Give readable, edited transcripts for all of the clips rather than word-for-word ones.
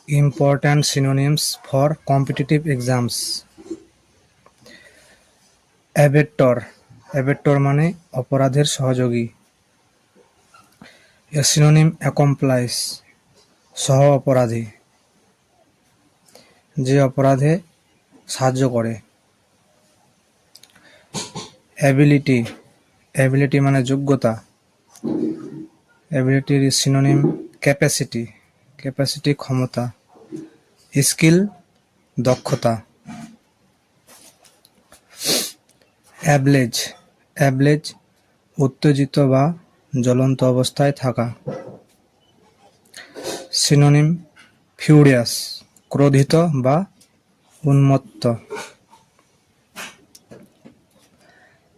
Important synonyms for competitive exams. Abettor. Abettor মানে অপরাধের সহযোগী। A synonym accomplice. সহ অপরাধী, যে অপরাধে সাহায্য করে। Ability. Ability মানে যোগ্যতা। Ability এর synonym capacity. Capacity ক্ষমতা। Skill দক্ষতা। Ablaze. Ablaze উত্তেজিত বা জ্বলন্ত অবস্থায় থাকা। সিনোনিম ফিউরিয়াস ক্রোধিত বা উন্মত্ত।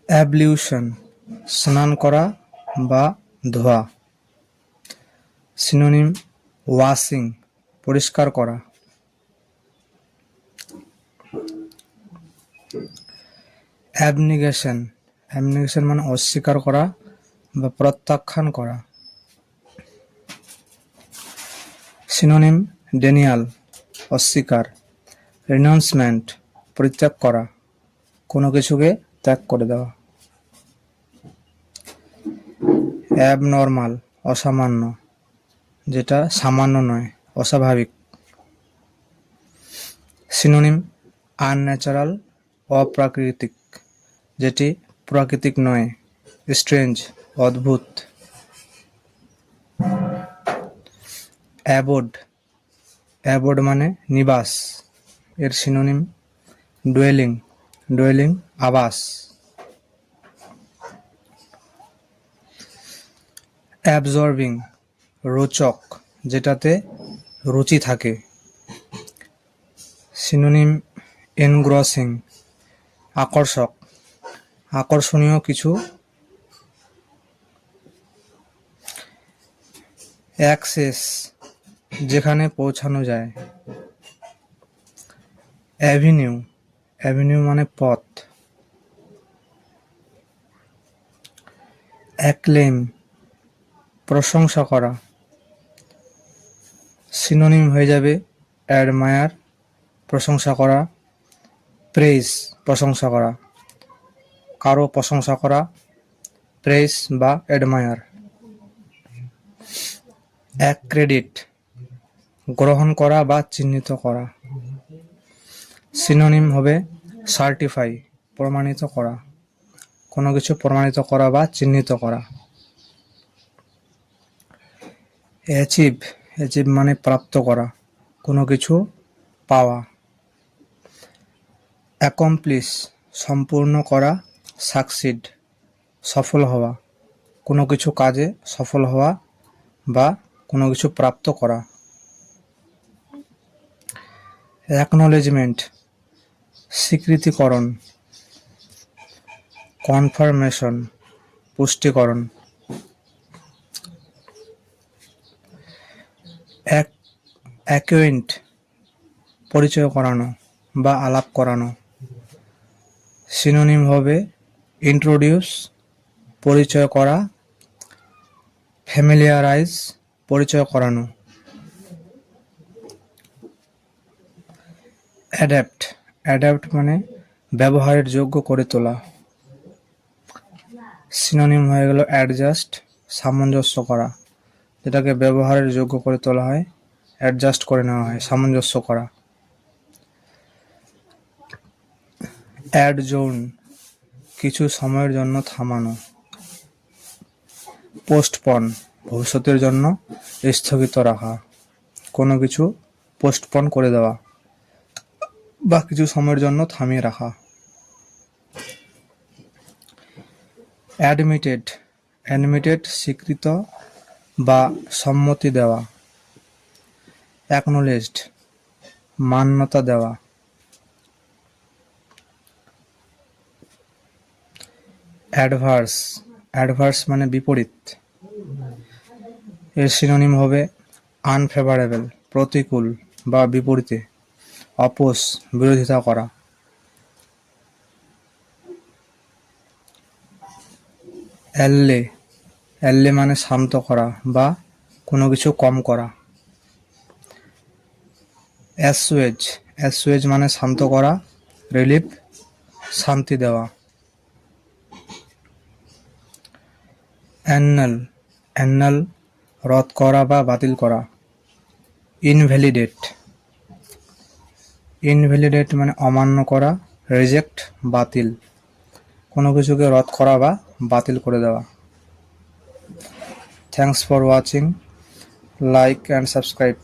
অ্যাবলিউশন স্নান করা বা ধোয়া। সিনোনিম ওয়াশিং পরিষ্কার করা। অ্যাবনিগেশন। অ্যাবনিগেশন মানে অস্বীকার করা বা প্রত্যাখ্যান করা। সিনোনিম ডেনিয়াল অস্বীকার। রিনাউন্সমেন্ট পরিত্যাগ করা, কোনো কিছুকে ত্যাগ করে দেওয়া। অ্যাবনর্মাল অসামান্য, যেটা সামান্য নয়, অস্বাভাবিক। সিনোনিম আনন্যাচারাল অপ্রাকৃতিক, যেটি প্রাকৃতিক নয়, স্ট্রেঞ্জ অদ্ভুত। অ্যাবোড। অ্যাবোড মানে নিবাস, এর সিনোনিম ডুয়েলিং। ডুয়েলিং আবাস। অ্যাবজর্বিং রোচক, যেটাতে রুচি থাকে। সিনোনিম এনগ্রসিং আকর্ষক, আকর্ষণীয় কিছু। অ্যাক্সেস যেখানে পৌঁছানো যায়। অ্যাভিনিউ। অ্যাভিনিউ মানে পথ। অ্যাক্লেম প্রশংসা করা। সিনোনিম হয়ে যাবে অ্যাডমায়ার প্রশংসা করা, প্রেইজ প্রশংসা করা, কারো প্রশংসা করা, প্রেইজ বা অ্যাডমায়ার। অ্যাক্রেডিট গ্রহণ করা বা চিহ্নিত করা। সিনোনিম হবে সার্টিফাই প্রমাণিত করা, কোনো কিছু প্রমাণিত করা বা চিহ্নিত করা। অ্যাচিভ। অ্যাচিভ মানে প্রাপ্ত করা, কোনো কিছু পাওয়া। অ্যাকমপ্লিশ সম্পূর্ণ করা, সাকসিড সফল হওয়া, কোনো কিছু কাজে সফল হওয়া বা কোনো কিছু প্রাপ্ত করা। অ্যাকনলেজমেন্ট স্বীকৃতিকরণ। কনফার্মেশন পুষ্টিকরণ। অ্যাকুয়েন্ট পরিচয় করানো বা আলাপ করানো। সিনোনিম হবে ইন্ট্রোডিউস পরিচয় করা, ফ্যামিলিয়ারাইজ পরিচয় করানো। অ্যাডাপ্ট। অ্যাডাপ্ট মানে ব্যবহারের যোগ্য করে তোলা। সিনোনিম হয়ে গেল অ্যাডজাস্ট সামঞ্জস্য করা, যেটাকে ব্যবহারের যোগ্য করে তোলা হয়, অ্যাডজাস্ট করে নেওয়া হয়, সামঞ্জস্য করা। অ্যাডজোন কিছু সময়ের জন্য থামানো। পোস্টপন ভবিষ্যতের জন্য স্থগিত রাখা, কোনো কিছু পোস্টপন করে দেওয়া বা কিছু সময়ের জন্য থামিয়ে রাখা। অ্যাডমিটেড। অ্যাডমিটেড স্বীকৃত বা সম্মতি দেওয়া। অ্যাকনোলেজড মান্যতা দেওয়া। অ্যাডভার্স। অ্যাডভার্স মানে বিপরীত, এর সিনোনিম হবে আনফেভারেবল প্রতিকূল বা বিপরীতে, অপোজ বিরোধিতা করা। অ্যাল্লে। অ্যাল্লে মানে শান্ত করা বা কোনো কিছু কম করা। অ্যাসুয়েজ, অ্যাসুয়েজ মানে শান্ত করা, রিলিফ শান্তি দেওয়া। অ্যান্নাল, অ্যান্নাল রদ করা বা বাতিল করা। ইনভ্যালিডেট, ইনভ্যালিডেট মানে অমান্য করা, রিজেক্ট বাতিল, কোনো কিছুকে রদ করা বা বাতিল করে দেওয়া। Thanks for watching, like and subscribe.